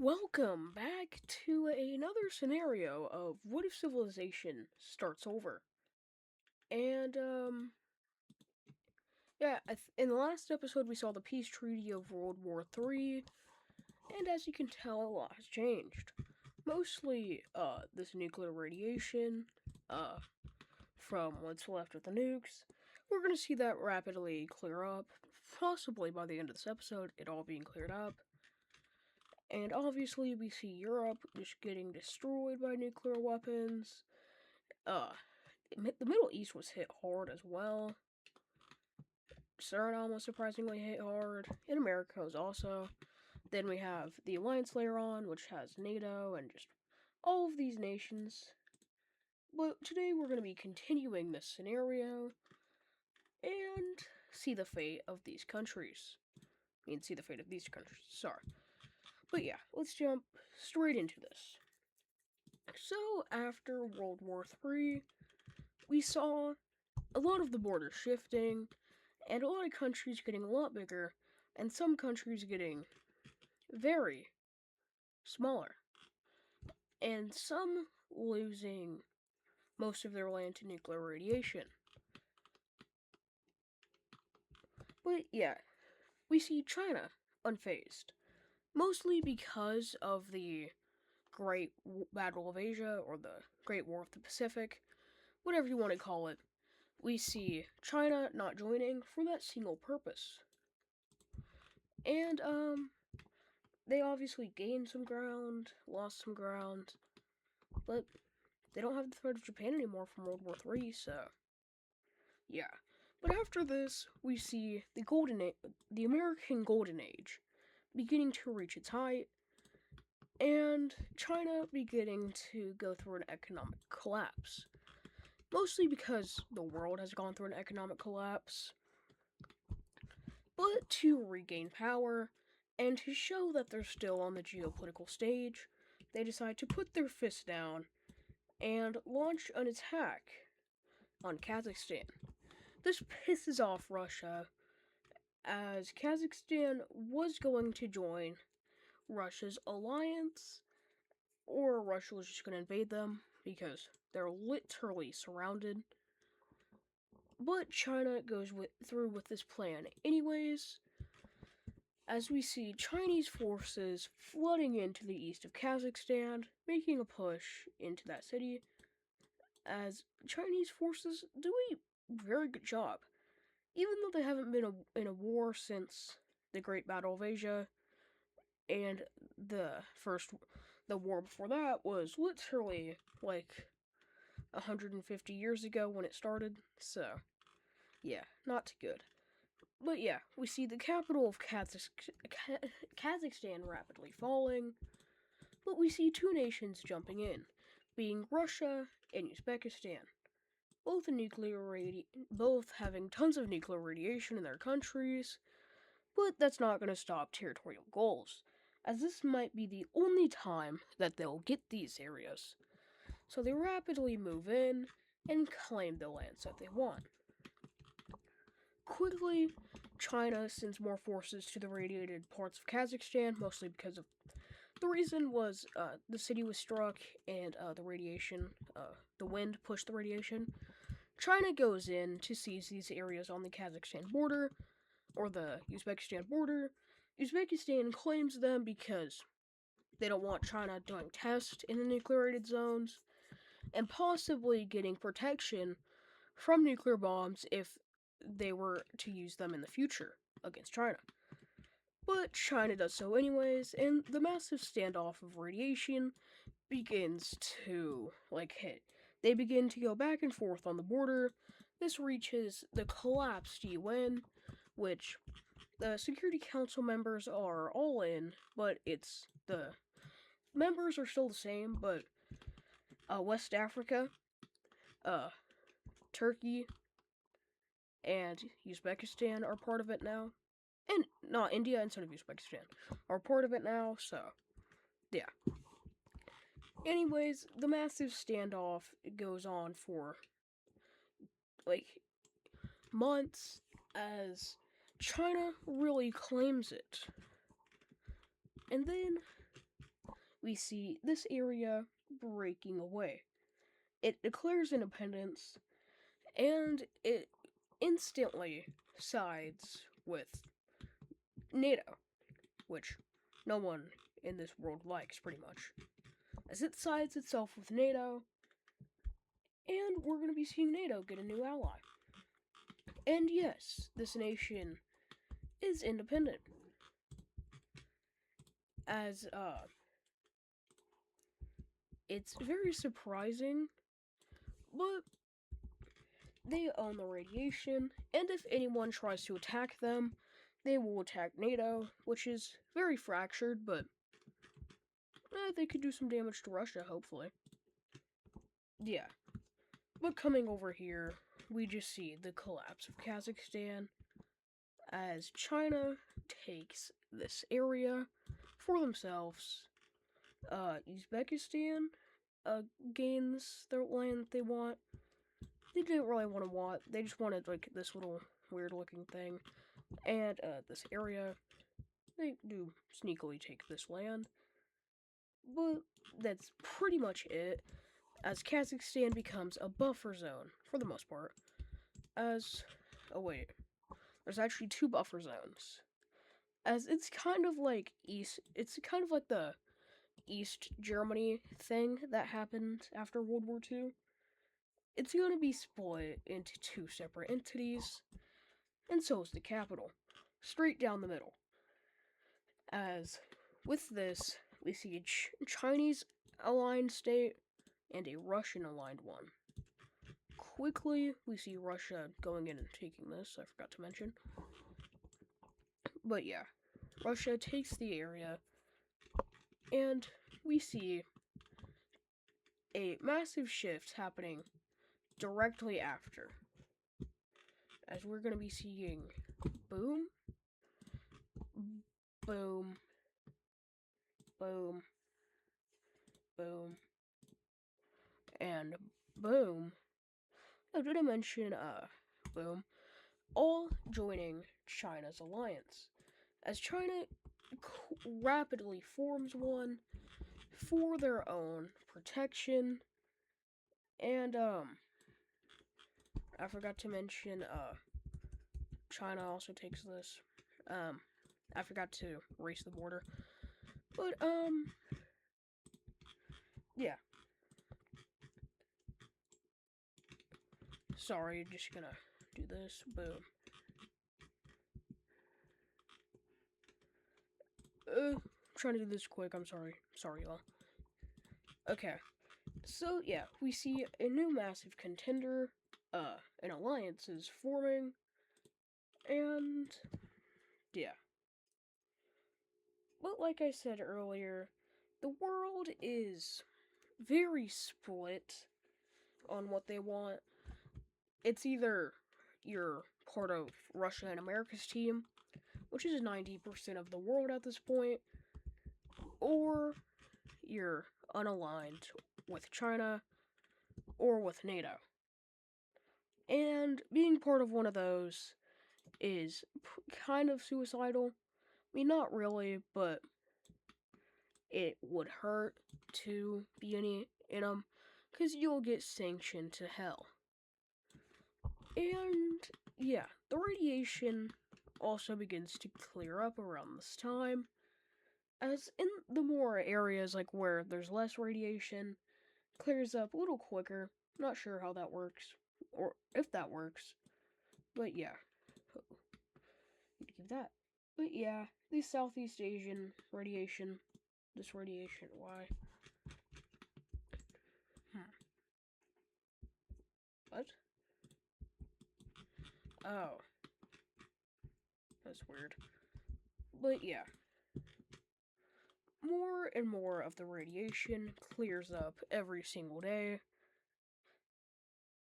Welcome back to another scenario of what if civilization starts over? And yeah, in the last episode we saw the peace treaty of World War III, and as you can tell, a lot has changed. Mostly, this nuclear radiation, uh, from what's left of the nukes. We're gonna see that rapidly clear up, possibly by the end of this episode, it all being cleared up. And obviously, we see Europe just getting destroyed by nuclear weapons. Uh, the Middle East was hit hard as well. Suriname was surprisingly hit hard. In America was also. Then we have the alliance layer on, which has NATO and just all of these nations. But today we're going to be continuing this scenario and see the fate of these countries. See the fate of these countries. Sorry. But yeah, let's jump straight into this. So, after World War III, we saw a lot of the borders shifting, and a lot of countries getting a lot bigger, and some countries getting very smaller, and some losing most of their land to nuclear radiation. But yeah, we see China unfazed, mostly because of the Great Battle of Asia, or the Great War of the Pacific, whatever you want to call it. We see China not joining for that single purpose. And, they obviously gained some ground, lost some ground, but they don't have the threat of Japan anymore from World War III, so yeah. But after this, we see the American Golden Age beginning to reach its height, and China beginning to go through an economic collapse. Mostly because the world has gone through an economic collapse. But to regain power, and to show that they're still on the geopolitical stage, they decide to put their fists down and launch an attack on Kazakhstan. This pisses off Russia, as Kazakhstan was going to join Russia's alliance, or Russia was just going to invade them, because they're literally surrounded. But China goes through with this plan anyways, as we see Chinese forces flooding into the east of Kazakhstan, making a push into that city, as Chinese forces do a very good job. Even though they haven't been in a war since the Great Battle of Asia, and the war before that was literally like 150 years ago when it started, so yeah, not good. But yeah, we see the capital of Kazakhstan rapidly falling, but we see two nations jumping in, being Russia and Uzbekistan. Both having tons of nuclear radiation in their countries, but that's not going to stop territorial goals, as this might be the only time that they'll get these areas. So they rapidly move in and claim the lands that they want. Quickly, China sends more forces to the radiated parts of Kazakhstan, mostly because of the reason was the city was struck and the wind pushed the radiation. China goes in to seize these areas on the Kazakhstan border, or the Uzbekistan border. Uzbekistan claims them because they don't want China doing tests in the nuclear zones, and possibly getting protection from nuclear bombs if they were to use them in the future against China. But China does so anyways, and the massive standoff of radiation begins to, hit. They begin to go back and forth on the border. This reaches the collapsed UN, which the Security Council members are all in, but the members are still the same, but West Africa, uh, Turkey, and Uzbekistan are part of it now. And not India instead of Uzbekistan are part of it now, so yeah. Anyways, the massive standoff goes on for months as China really claims it. And then we see this area breaking away. It declares independence, and it instantly sides with NATO, which no one in this world likes, pretty much. As it sides itself with NATO, and we're going to be seeing NATO get a new ally. And yes, this nation is independent. As, it's very surprising, but they own the radiation, and if anyone tries to attack them, they will attack NATO, which is very fractured, but they could do some damage to Russia, hopefully. Yeah. But coming over here, we just see the collapse of Kazakhstan as China takes this area for themselves. Uzbekistan gains their land they want. They didn't really want. They just wanted like this little weird looking thing, and this area. They do sneakily take this land, but that's pretty much it. As Kazakhstan becomes a buffer zone for the most part. As oh wait, there's actually two buffer zones. As it's kind of like it's kind of like the East Germany thing that happened after World War II. It's going to be split into two separate entities, and so is the capital, straight down the middle. As with this, we see a Chinese aligned state and a Russian aligned one. Quickly, we see Russia going in and taking this, I forgot to mention. But yeah, Russia takes the area, and we see a massive shift happening directly after. As we're going to be seeing boom, boom, boom, boom, and boom. Oh, did I mention, boom? All joining China's alliance. As China rapidly forms one for their own protection. And, I forgot to mention, China also takes this. I forgot to erase the border. But, yeah. Sorry, just gonna do this. Boom. Trying to do this quick, I'm sorry. Sorry, y'all. Okay. So, yeah, we see a new massive contender, an alliance is forming, and, yeah. But like I said earlier, the world is very split on what they want. It's either you're part of Russia and America's team, which is 90% of the world at this point, or you're unaligned with China or with NATO. And being part of one of those is kind of suicidal. I mean, not really, but it would hurt to be in them, because you'll get sanctioned to hell. And, yeah, the radiation also begins to clear up around this time, as in the more areas like where there's less radiation, clears up a little quicker. Not sure how that works, or if that works, but yeah, give that. But yeah, the Southeast Asian radiation, this radiation, why? What? Oh, that's weird. But yeah, more and more of the radiation clears up every single day,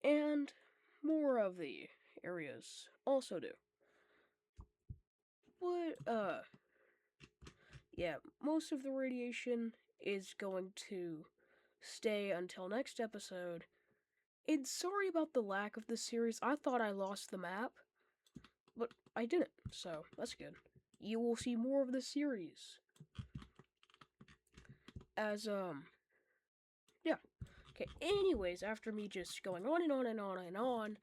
and more of the areas also do. But, yeah, most of the radiation is going to stay until next episode. And sorry about the lack of this series. I thought I lost the map, but I didn't, so that's good. You will see more of the series. As yeah. Okay. Anyways, after me just going on and on and on and on,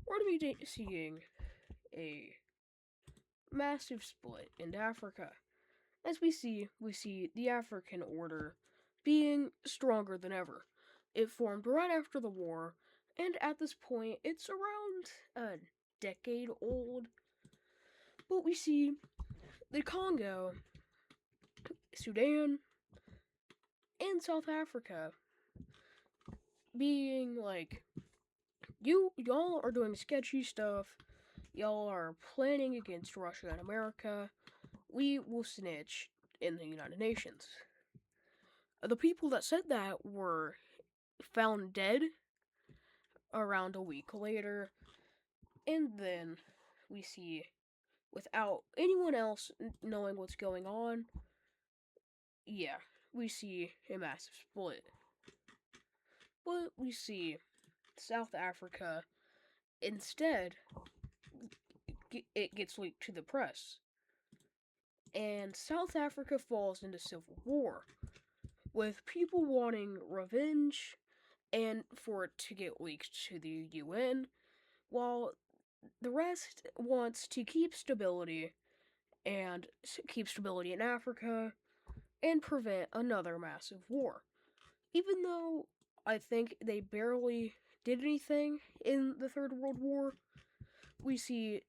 we're gonna be seeing a massive split in Africa. As we see the African order being stronger than ever. It formed right after the war, and at this point, it's around a decade old. But we see the Congo, Sudan, and South Africa being like, y'all are doing sketchy stuff. Y'all are planning against Russia and America. We will snitch in the United Nations. The people that said that were found dead around a week later, and then we see, without anyone else knowing what's going on, yeah, we see a massive split. But we see South Africa, instead, it gets leaked to the press. And South Africa falls into civil war, with people wanting revenge and for it to get leaked to the UN, while the rest wants to keep stability and keep stability in Africa and prevent another massive war. Even though I think they barely did anything in the Third World War, we see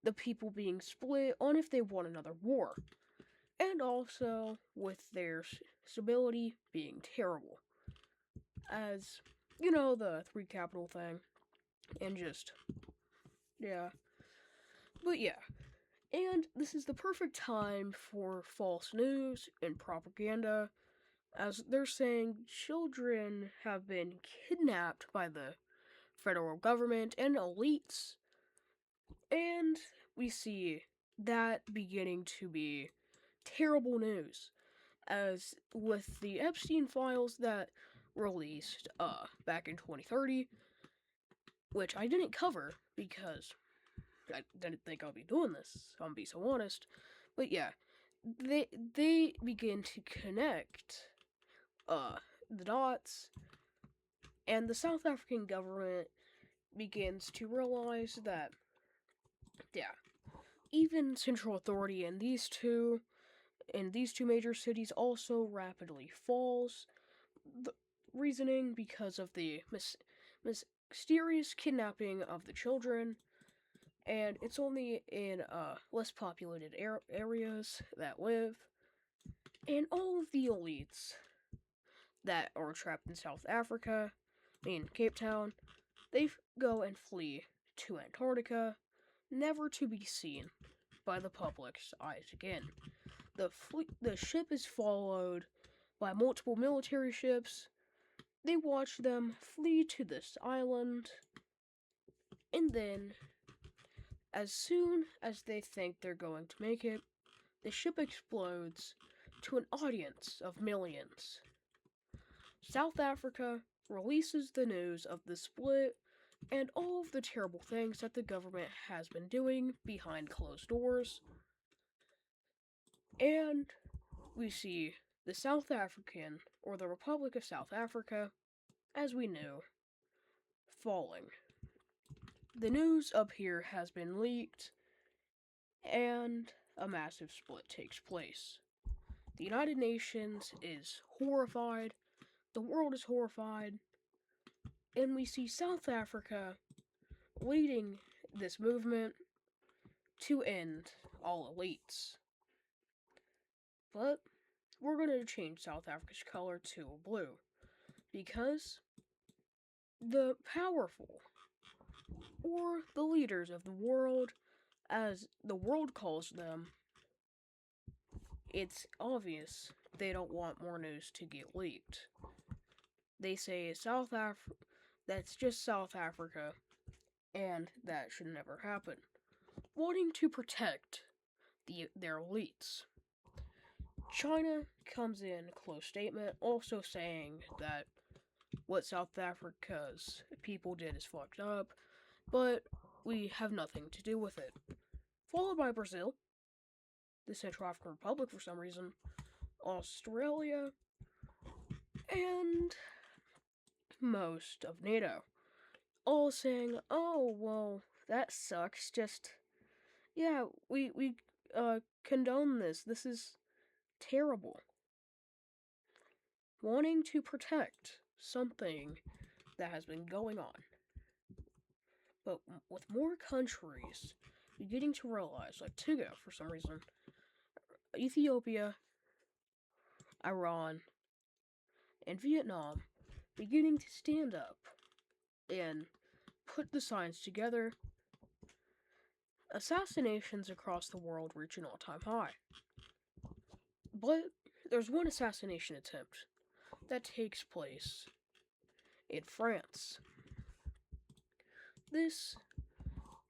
the people being split on if they want another war, and also with their stability being terrible. As, you know, the three capital thing, and just, yeah. But yeah, and this is the perfect time for false news and propaganda, as they're saying children have been kidnapped by the federal government and elites, and we see that beginning to be terrible news, as with the Epstein files that released back in 2030, which I didn't cover because I didn't think I'd be doing this, I'll be so honest. But yeah, they begin to connect the dots, and the South African government begins to realize that, yeah, even central authority in these two major cities also rapidly falls. The reasoning because of the mysterious kidnapping of the children, and it's only in less populated areas that live, and all of the elites that are trapped in South Africa, in Cape Town, they go and flee to Antarctica, never to be seen by the public's eyes again. The ship is followed by multiple military ships. They watch them flee to this island, and then, as soon as they think they're going to make it, the ship explodes to an audience of millions. South Africa releases the news of the split and all of the terrible things that the government has been doing behind closed doors. And we see the South African, or the Republic of South Africa, as we knew, falling. The news up here has been leaked, and a massive split takes place. The United Nations is horrified, the world is horrified, and we see South Africa leading this movement to end all elites. But we're going to change South Africa's color to blue, because the powerful, or the leaders of the world, as the world calls them, it's obvious they don't want more news to get leaked. They say that's just South Africa, and that should never happen, wanting to protect their elites. China comes in a close statement, also saying that what South Africa's people did is fucked up, but we have nothing to do with it. Followed by Brazil, the Central African Republic for some reason, Australia, and most of NATO, all saying, "Oh, well, that sucks. Just yeah, we condone this. This is terrible." Wanting to protect something that has been going on. But with more countries beginning to realize, like Togo for some reason, Ethiopia, Iran, and Vietnam beginning to stand up and put the signs together, assassinations across the world reach an all-time high. But there's one assassination attempt that takes place in France. This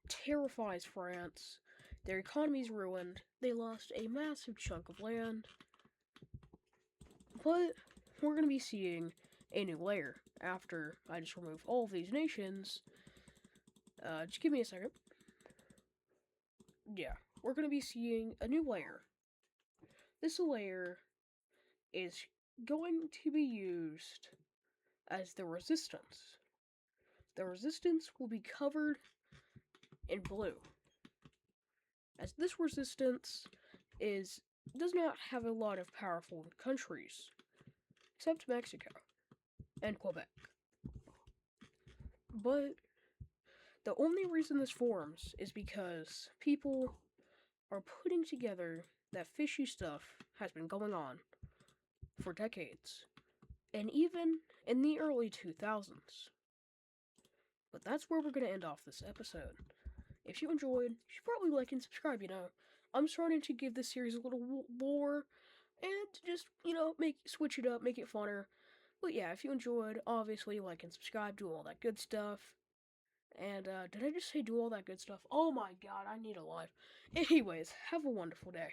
terrifies France. Their economy's ruined. They lost a massive chunk of land. But we're going to be seeing a new layer after I just remove all of these nations. Just give me a second. Yeah, we're going to be seeing a new layer. This layer is going to be used as the resistance. The resistance will be covered in blue, as this resistance does not have a lot of powerful countries, except Mexico and Quebec. But the only reason this forms is because people are putting together that fishy stuff has been going on for decades, and even in the early 2000s. But that's where we're going to end off this episode. If you enjoyed, you should probably like and subscribe, I'm starting to give this series a little lore, and just, switch it up, make it funner. But yeah, if you enjoyed, obviously like and subscribe, do all that good stuff. And, did I just say do all that good stuff? Oh my god, I need a life. Anyways, have a wonderful day.